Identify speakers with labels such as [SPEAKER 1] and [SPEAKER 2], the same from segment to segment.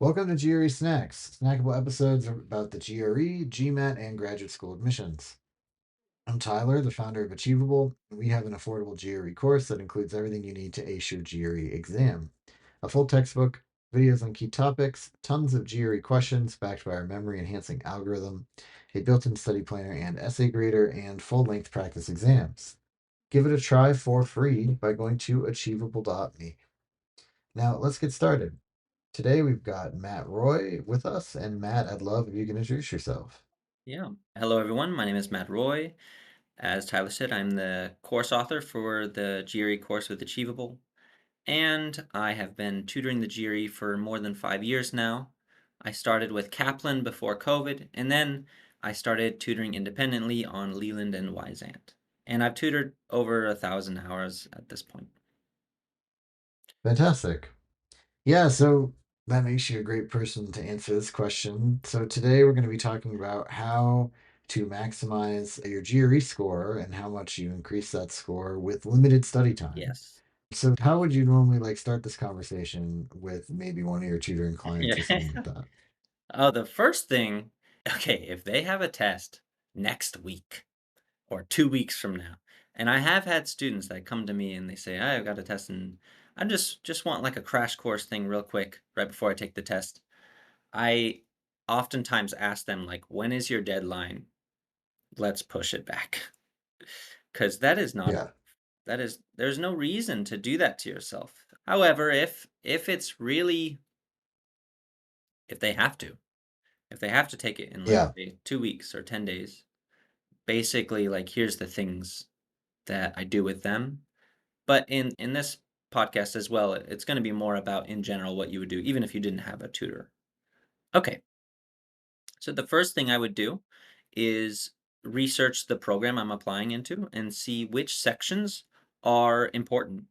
[SPEAKER 1] Welcome to GRE Snacks, snackable episodes about the GRE, GMAT, and graduate school admissions. I'm Tyler, the founder of Achievable, and we have an affordable GRE course that includes everything you need to ace your GRE exam. A full textbook, videos on key topics, tons of GRE questions backed by our memory enhancing algorithm, a built in study planner and essay grader, and full length practice exams. Give it a try for free by going to achievable.me. Now, let's get started. Today we've got Matt Roy with us, and Matt, I'd love if you can introduce yourself.
[SPEAKER 2] Yeah. Hello, everyone. My name is Matt Roy. As Tyler said, I'm the course author for the GRE course with Achievable, and I have been tutoring the GRE for more than 5 years now. I started with Kaplan before COVID, and then I started tutoring independently on Leland and Wysant. And I've tutored over 1,000 hours at this point.
[SPEAKER 1] Fantastic. Yeah, so that makes you a great person to answer this question. So today we're going to be talking about how to maximize your GRE score and how much you increase that score with limited study time.
[SPEAKER 2] Yes.
[SPEAKER 1] So how would you normally start this conversation with maybe one of your tutoring clients
[SPEAKER 2] Yeah.
[SPEAKER 1] or something like that?
[SPEAKER 2] Oh, the first thing, okay, if they have a test next week, or 2 weeks from now. And I have had students that come to me and they say, "I've got a test and I just want like a crash course thing real quick right before I take the test." I oftentimes ask them like, "When is your deadline? Let's push it back." Because that is not
[SPEAKER 1] Yeah.
[SPEAKER 2] that is there's no reason to do that to yourself. However, if it's really if they have to, if they have to take it in, let's
[SPEAKER 1] Yeah.
[SPEAKER 2] say, 2 weeks or 10 days, basically, like, here's the things that I do with them. But in this podcast as well, it's gonna be more about in general what you would do even if you didn't have a tutor. Okay, so the first thing I would do is research the program I'm applying into and see which sections are important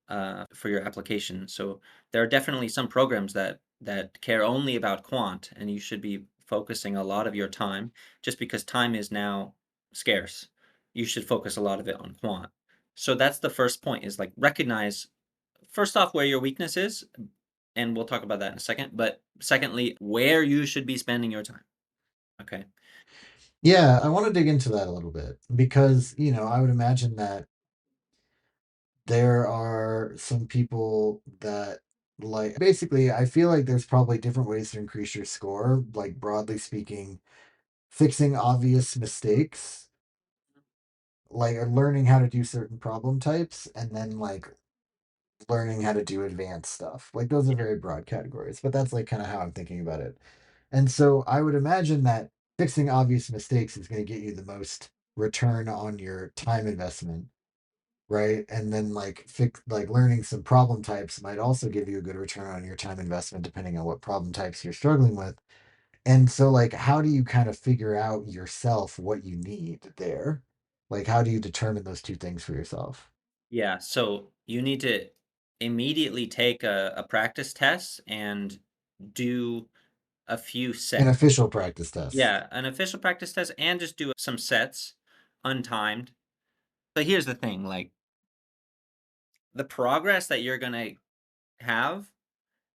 [SPEAKER 2] for your application. So there are definitely some programs that care only about quant, and you should be focusing a lot of your time just because time is now scarce. You should focus a lot of it on quant. So that's the first point is like recognize first off where your weakness is, and we'll talk about that in a second. But secondly, where you should be spending your time. Okay.
[SPEAKER 1] Yeah, I want to dig into that a little bit because, I would imagine that there are some people that basically I feel like there's probably different ways to increase your score, like broadly speaking, fixing obvious mistakes, like learning how to do certain problem types, and then learning how to do advanced stuff. Like those are very broad categories, but that's kind of how I'm thinking about it. And so I would imagine that fixing obvious mistakes is going to get you the most return on your time investment, right? And then learning some problem types might also give you a good return on your time investment depending on what problem types you're struggling with. And so how do you kind of figure out yourself what you need there? Like how do you determine those two things for yourself?
[SPEAKER 2] Yeah. So you need to immediately take a practice test and do a few
[SPEAKER 1] An
[SPEAKER 2] sets.
[SPEAKER 1] official practice test.
[SPEAKER 2] Yeah, an official practice test and just do some sets, untimed. But here's the thing, like, the progress that you're gonna have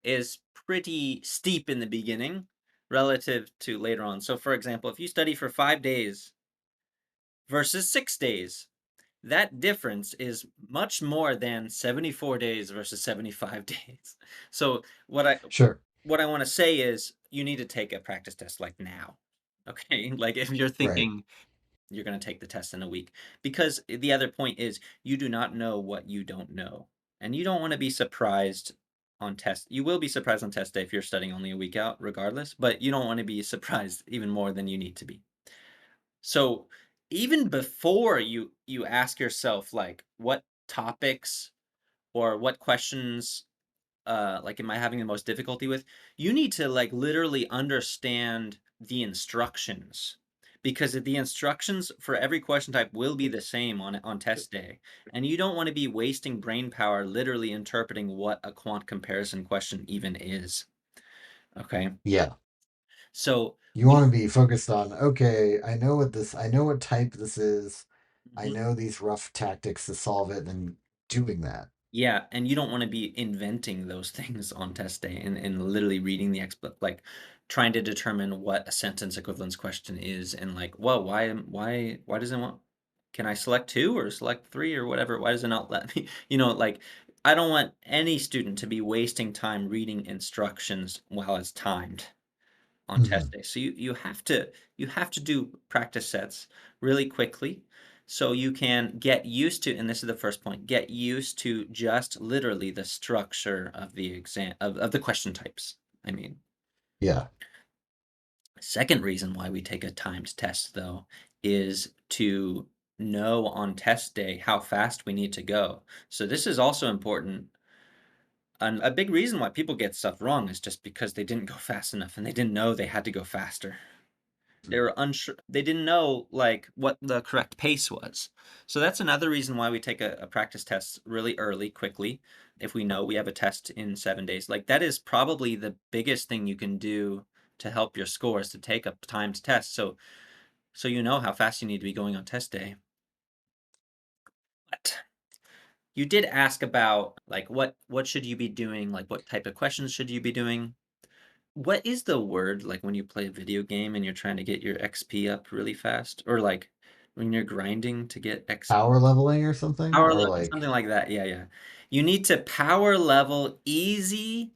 [SPEAKER 2] is pretty steep in the beginning relative to later on. So, for example, if you study for 5 days versus 6 days, that difference is much more than 74 days versus 75 days. So,
[SPEAKER 1] Sure.
[SPEAKER 2] what I wanna say is you need to take a practice test, like, now, okay? Like, if you're
[SPEAKER 1] Right.
[SPEAKER 2] thinking you're going to take the test in a week because the other point is you do not know what you don't know, and you don't want to be surprised on test. You will be surprised on test day if you're studying only a week out regardless, but you don't want to be surprised even more than you need to be. So even before you ask yourself like what topics or what questions like am I having the most difficulty with, you need to like literally understand the instructions because the instructions for every question type will be the same on test day, and you don't want to be wasting brain power literally interpreting what a quant comparison question even is. Okay,
[SPEAKER 1] Yeah.
[SPEAKER 2] so
[SPEAKER 1] You
[SPEAKER 2] we
[SPEAKER 1] want to be focused on, okay, I know what type this is. I
[SPEAKER 2] Mhm.
[SPEAKER 1] know these rough tactics to solve it and doing that.
[SPEAKER 2] Yeah, and you don't wanna be inventing those things on test day and literally reading the expl like, trying to determine what a sentence equivalence question is and like, "Well, why does it want can I select 2 or select 3 or whatever? Why does it not let me?" Like, I don't want any student to be wasting time reading instructions while it's timed on test
[SPEAKER 1] Mhm.
[SPEAKER 2] day. So you have to do practice sets really quickly so you can get used to, and this is the first point, get used to just literally the structure of the exam of the question types. I mean,
[SPEAKER 1] Yeah.
[SPEAKER 2] second reason why we take a timed test though is to know on test day how fast we need to go. So this is also important. And a big reason why people get stuff wrong is just because they didn't go fast enough and they didn't know they had to go faster. They
[SPEAKER 1] Mhm.
[SPEAKER 2] were unsure they didn't know, like, what the correct pace was. So that's another reason why we take a practice test really early, quickly, if we know we have a test in 7 days. Like, that is probably the biggest thing you can do to help your scores, to take a timed test, so you know how fast you need to be going on test day. But you did ask about, like, what should you be doing, like, what type of questions should you be doing? What is the word, like, when you play a video game and you're trying to get your XP up really fast? Or, like, when you're grinding to get X
[SPEAKER 1] Power leveling or something?
[SPEAKER 2] power
[SPEAKER 1] Or
[SPEAKER 2] level,
[SPEAKER 1] like
[SPEAKER 2] something like that, yeah, yeah. You need to power level easy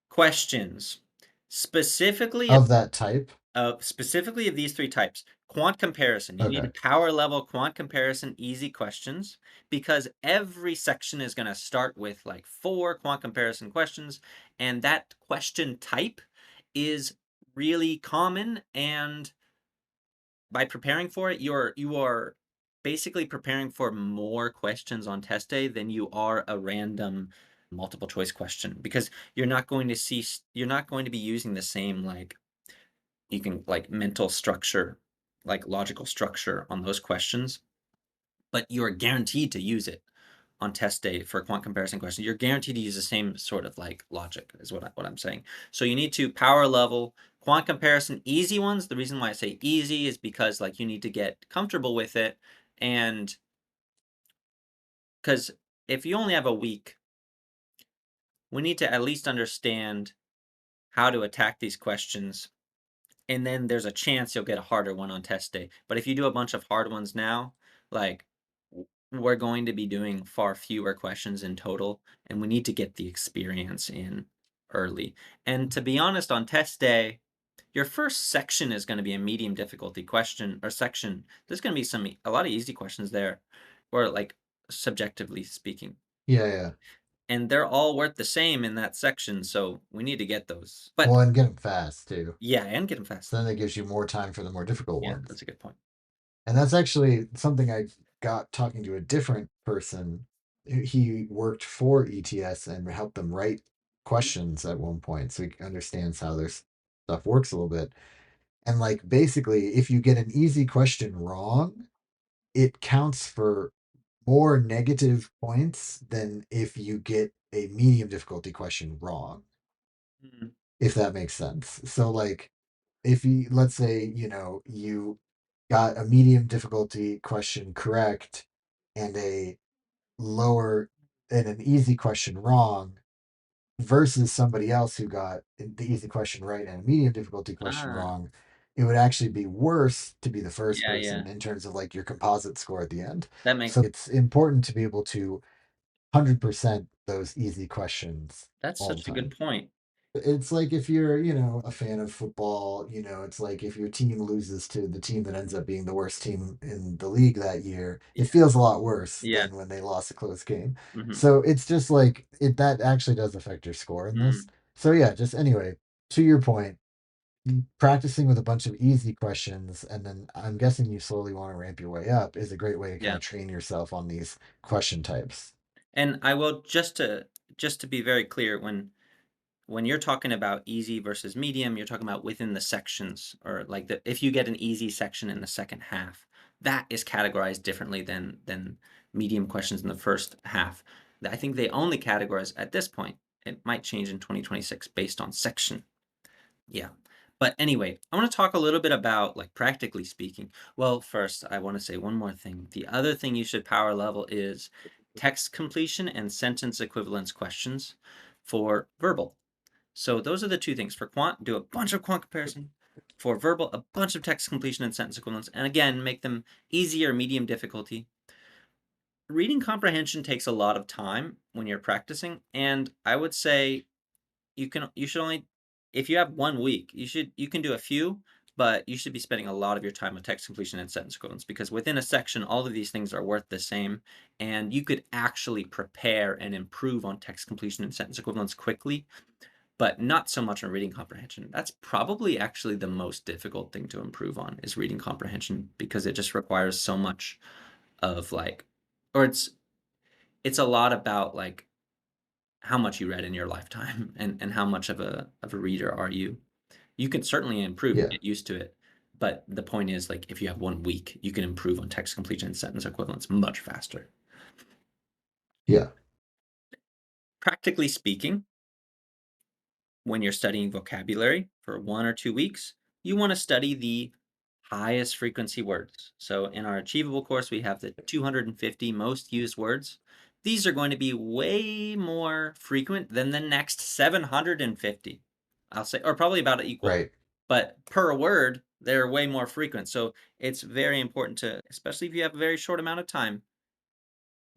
[SPEAKER 2] questions, specifically
[SPEAKER 1] of that type?
[SPEAKER 2] specifically of these 3 types. Quant comparison, you need to
[SPEAKER 1] Okay.
[SPEAKER 2] power level quant comparison easy questions, because every section is gonna start with, like, 4 quant comparison questions, and that question type is really common, and by preparing for it, you are basically preparing for more questions on test day than you are a random multiple choice question, because you're not going to be using the same, like, you can like mental structure, like logical structure on those questions, but you are guaranteed to use it on test day for quant comparison questions. You're guaranteed to use the same sort of like logic, is what I'm saying. So you need to power level quant comparison easy ones. The reason why I say easy is because like you need to get comfortable with it, and because if you only have a week, we need to at least understand how to attack these questions, and then there's a chance you'll get a harder one on test day. But if you do a bunch of hard ones now, like, we're going to be doing far fewer questions in total, and we need to get the experience in early. And to be honest, on test day, your first section is going to be a medium difficulty question or section. There's going to be a lot of easy questions there, or like subjectively speaking,
[SPEAKER 1] Yeah, yeah.
[SPEAKER 2] and they're all worth the same in that section. So we need to get those. But
[SPEAKER 1] Well, and get them fast too.
[SPEAKER 2] yeah, and get them
[SPEAKER 1] So
[SPEAKER 2] fast.
[SPEAKER 1] then it gives you more time for the more difficult
[SPEAKER 2] Yeah,
[SPEAKER 1] ones.
[SPEAKER 2] that's a good point.
[SPEAKER 1] And that's actually something I got talking to a different person. He worked for ETS and helped them write questions at one point. So he understands how their stuff works a little bit. And like basically, if you get an easy question wrong, it counts for more negative points than if you get a medium difficulty question wrong,
[SPEAKER 2] Mm,
[SPEAKER 1] if that makes sense. So like if you let's say, you got a medium difficulty question correct and a lower and an easy question wrong versus somebody else who got the easy question right and a medium difficulty question
[SPEAKER 2] ah,
[SPEAKER 1] wrong, it would actually be worse to be the first
[SPEAKER 2] yeah, yeah.
[SPEAKER 1] person in terms of like your composite score at the end.
[SPEAKER 2] That makes
[SPEAKER 1] So it's important to be able to 100% those easy questions
[SPEAKER 2] that's
[SPEAKER 1] all the
[SPEAKER 2] such a good
[SPEAKER 1] time.
[SPEAKER 2] point.
[SPEAKER 1] It's like if you're, a fan of football, it's like if your team loses to the team that ends up being the worst team in the league that year,
[SPEAKER 2] Yeah,
[SPEAKER 1] it feels a lot worse
[SPEAKER 2] yeah,
[SPEAKER 1] than when they lost a close game.
[SPEAKER 2] mhm,
[SPEAKER 1] So it's just like that actually does affect your score in this.
[SPEAKER 2] mm,
[SPEAKER 1] So yeah, just anyway, to your point, practicing with a bunch of easy questions, and then I'm guessing you slowly want to ramp your way up is a great way to kind
[SPEAKER 2] yeah.
[SPEAKER 1] of train yourself on these question types.
[SPEAKER 2] And I will just to be very clear, when you're talking about easy versus medium, you're talking about within the sections, or like if you get an easy section in the second half, that is categorized differently than medium questions in the first half. I think they only categorize at this point. It might change in 2026 based on section. Yeah. But anyway, I want to talk a little bit about like practically speaking. Well, first, I want to say one more thing. The other thing you should power level is text completion and sentence equivalence questions for verbal. So those are the two things. For quant, do a bunch of quant comparison. For verbal, a bunch of text completion and sentence equivalence. And again, make them easy or medium difficulty. Reading comprehension takes a lot of time when you're practicing, and I would say you should only, if you have 1 week, you can do a few, but you should be spending a lot of your time with text completion and sentence equivalence, because within a section, all of these things are worth the same, and you could actually prepare and improve on text completion and sentence equivalence quickly, but not so much on reading comprehension. That's probably actually the most difficult thing to improve on, is reading comprehension, because it just requires so much of like, or it's a lot about like how much you read in your lifetime, and how much of a reader are you. You can certainly improve and
[SPEAKER 1] Yeah,
[SPEAKER 2] get used to it, but the point is, like, if you have 1 week, you can improve on text completion and sentence equivalence much faster.
[SPEAKER 1] yeah,
[SPEAKER 2] Practically speaking, when you're studying vocabulary for 1 or 2 weeks, you want to study the highest frequency words. So in our Achievable course, we have the 250 most used words. These are going to be way more frequent than the next 750. I'll say, or probably about equal,
[SPEAKER 1] right.
[SPEAKER 2] but per word, they're way more frequent. So it's very important to, especially if you have a very short amount of time,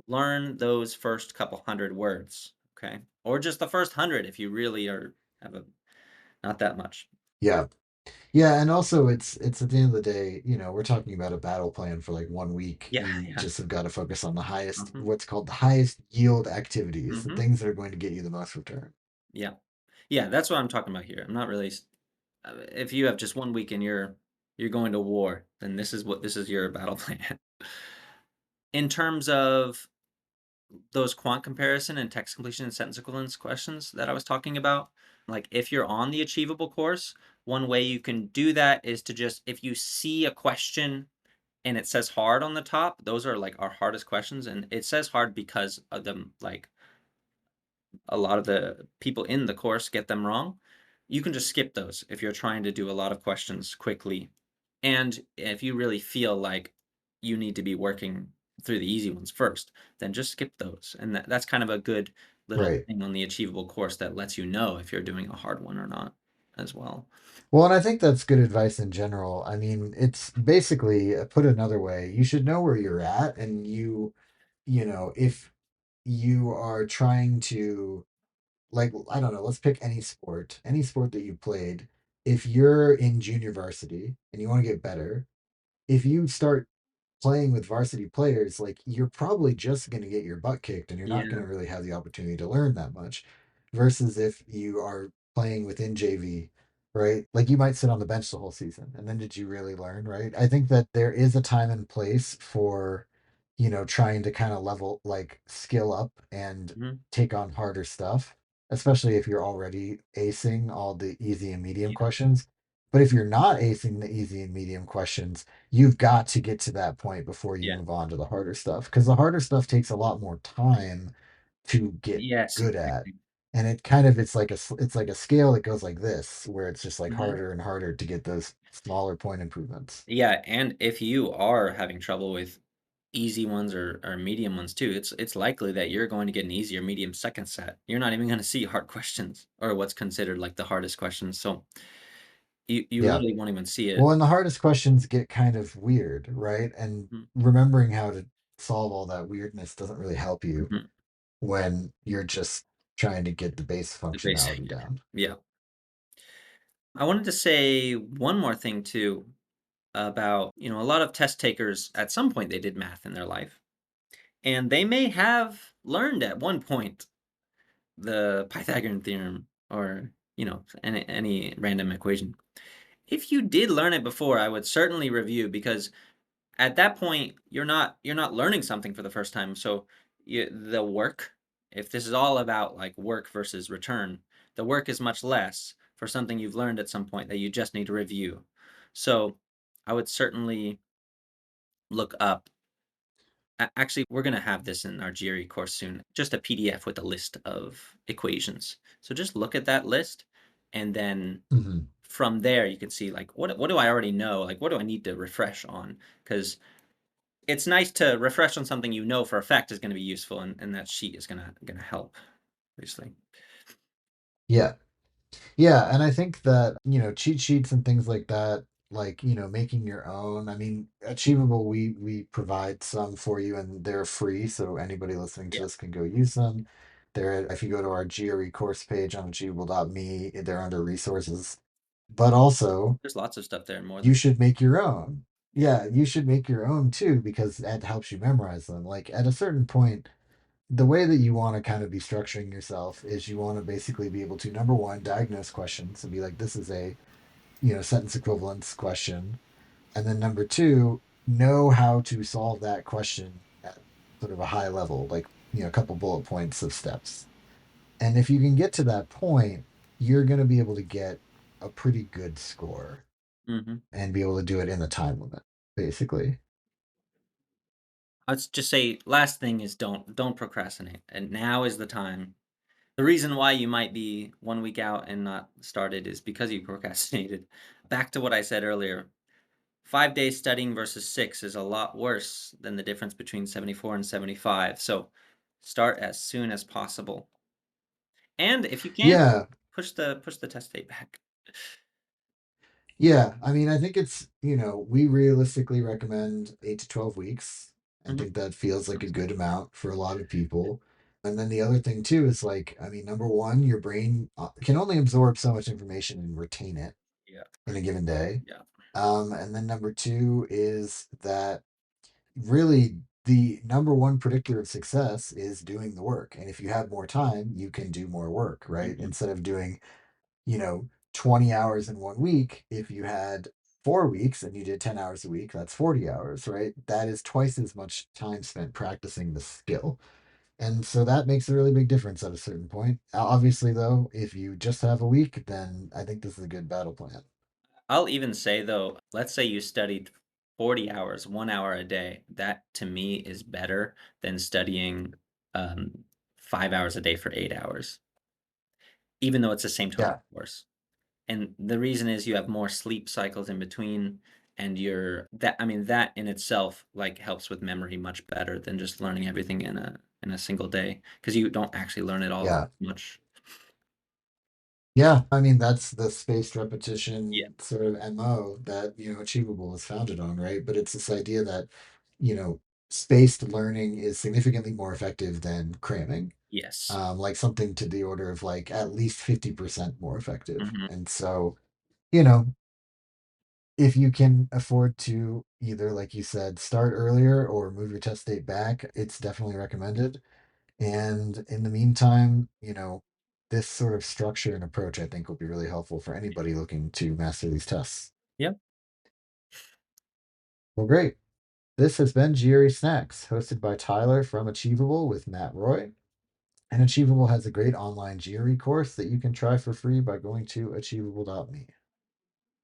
[SPEAKER 2] learn those first couple hundred words, okay? Or just the first 100 if you really are have a not that much.
[SPEAKER 1] Yeah. Yeah, and also it's at the end of the day, we're talking about a battle plan for like 1 week.
[SPEAKER 2] Yeah,
[SPEAKER 1] You
[SPEAKER 2] yeah.
[SPEAKER 1] just have got to focus on the highest,
[SPEAKER 2] Mhm,
[SPEAKER 1] what's called the highest yield activities, the
[SPEAKER 2] mhm.
[SPEAKER 1] things that are going to get you the most return.
[SPEAKER 2] Yeah. Yeah, that's what I'm talking about here. I'm not really if you have just 1 week and you're going to war, then this is your battle plan. In terms of those quant comparison and text completion and sentence equivalence questions that I was talking about, like if you're on the Achievable course, one way you can do that is to just, if you see a question and it says hard on the top, those are like our hardest questions, and it says hard because of them, like a lot of the people in the course get them wrong. You can just skip those if you're trying to do a lot of questions quickly. And if you really feel like you need to be working through the easy ones first, then just skip those. And that's kind of a good little
[SPEAKER 1] Right.
[SPEAKER 2] thing on the Achievable course that lets you know if you're doing a hard one or not as well.
[SPEAKER 1] Well, and I think that's good advice in general. I mean, it's basically, put another way, you should know where you're at, and if you are trying to, like, I don't know, let's pick any sport that you played. If you're in junior varsity and you want to get better, if you start playing with varsity players, like, you're probably just going to get your butt kicked and you're not going
[SPEAKER 2] Yeah.
[SPEAKER 1] to really have the opportunity to learn that much. Versus if you are playing within JV, right? Like, you might sit on the bench the whole season, and then did you really learn, right? I think that there is a time and place for, trying to kind of level, like, skill up and
[SPEAKER 2] Mhm.
[SPEAKER 1] take on harder stuff, especially if you're already acing all the easy and medium
[SPEAKER 2] Yeah.
[SPEAKER 1] questions. But if you're not acing the easy and medium questions, you've got to get to that point before you
[SPEAKER 2] Yeah.
[SPEAKER 1] move on to the harder stuff, because the harder stuff takes a lot more time to get
[SPEAKER 2] Yes,
[SPEAKER 1] good at.
[SPEAKER 2] exactly.
[SPEAKER 1] And it's like a scale that goes like this, where it's just like
[SPEAKER 2] Mhm.
[SPEAKER 1] harder and harder to get those smaller point improvements.
[SPEAKER 2] Yeah, and if you are having trouble with easy ones or medium ones too, it's likely that you're going to get an easier medium second set. You're not even going to see hard questions or what's considered like the hardest questions. So you
[SPEAKER 1] Yeah.
[SPEAKER 2] literally won't even see it.
[SPEAKER 1] Well, and the hardest questions get kind of weird, right? And
[SPEAKER 2] Mhm,
[SPEAKER 1] remembering how to solve all that weirdness doesn't really help you
[SPEAKER 2] mhm.
[SPEAKER 1] when you're just trying to get the base
[SPEAKER 2] The basic.
[SPEAKER 1] functionality down.
[SPEAKER 2] Yeah. I wanted to say one more thing too about, a lot of test takers at some point they did math in their life, and they may have learned at one point the Pythagorean theorem, or, any random equation. If you did learn it before, I would certainly review, because at that point you're not learning something for the first time. So the work, if this is all about like work versus return, the work is much less for something you've learned at some point that you just need to review. So I would certainly look up. Actually, we're going to have this in our GRE course soon, just a PDF with a list of equations. So just look at that list, and then
[SPEAKER 1] Hmm.
[SPEAKER 2] from there you can see like what do I already know? Like what do I need to refresh on? Because it's nice to refresh on something you know for a fact is going to be useful, and that sheet is gonna help, obviously.
[SPEAKER 1] Yeah. Yeah, and I think that, cheat sheets and things like that, like, making your own. I mean, Achievable, we provide some for you and they're free, so anybody listening to
[SPEAKER 2] Yeah,
[SPEAKER 1] this can go use them. If you go to our GRE course page on achievable.me, they're under resources. But also,
[SPEAKER 2] there's lots of stuff there, more
[SPEAKER 1] you
[SPEAKER 2] than
[SPEAKER 1] should make your own.
[SPEAKER 2] yeah.
[SPEAKER 1] Yeah, you should make your own too, because that helps you memorize them. Like at a certain point, the way that you want to kind of be structuring yourself is you want to basically be able to, number one, diagnose questions and be like, this is a, sentence equivalence question. And then number two, know how to solve that question at sort of a high level, like, a couple bullet points of steps. And if you can get to that point, you're going to be able to get a pretty good score
[SPEAKER 2] Hmm.
[SPEAKER 1] and be able to do it in the time limit, basically.
[SPEAKER 2] Let's just say last thing is don't procrastinate, and now is the time. The reason why you might be 1 week out and not started is because you procrastinated. Back to what I said earlier, 5 days studying versus 6 is a lot worse than the difference between 74 and 75. So start as soon as possible. And if you can,
[SPEAKER 1] Yeah.
[SPEAKER 2] push the test date back.
[SPEAKER 1] Yeah, I mean, I think it's, we realistically recommend 8 to 12 weeks. I
[SPEAKER 2] Mhm.
[SPEAKER 1] think that feels like a
[SPEAKER 2] Sounds
[SPEAKER 1] good amount for a lot of people. And then the other thing too is like, I mean, number one, your brain can only absorb so much information and retain it
[SPEAKER 2] Yeah,
[SPEAKER 1] in a given day.
[SPEAKER 2] yeah.
[SPEAKER 1] And then number two is that really the number one predictor of success is doing the work. And if you have more time, you can do more work, right?
[SPEAKER 2] Mhm.
[SPEAKER 1] Instead of doing, you know, 20 hours in 1 week, if you had 4 weeks and you did 10 hours a week, that's 40 hours, right? That is twice as much time spent practicing the skill. And so that makes a really big difference at a certain point. Obviously, though, if you just have a week, then I think this is a good battle plan.
[SPEAKER 2] I'll even say though, let's say you studied 40 hours, 1 hour a day. That to me is better than studying 5 hours a day for 8 hours, even though it's the same total
[SPEAKER 1] Yeah.
[SPEAKER 2] course. And the reason is you have more sleep cycles in between, and that, I mean, that in itself like helps with memory much better than just learning everything in a single day, because you don't actually learn it all
[SPEAKER 1] Yeah.
[SPEAKER 2] much.
[SPEAKER 1] Yeah. I mean, that's the spaced
[SPEAKER 2] Yeah.
[SPEAKER 1] repetition sort of MO that, Achievable is founded on, right? But it's this idea that, you know, spaced learning is significantly more effective than cramming.
[SPEAKER 2] Yes.
[SPEAKER 1] Like something to the order of like at least 50% more effective.
[SPEAKER 2] Hmm.
[SPEAKER 1] And so, you know, if you can afford to either, like you said, start earlier or move your test date back, it's definitely recommended. And in the meantime, this sort of structure and approach I think will be really helpful for anybody looking to master these tests.
[SPEAKER 2] Yeah.
[SPEAKER 1] Well, great. This has been GRE Snacks, hosted by Tyler from Achievable with Matt Roy. And Achievable has a great online GRE course that you can try for free by going to achievable.me.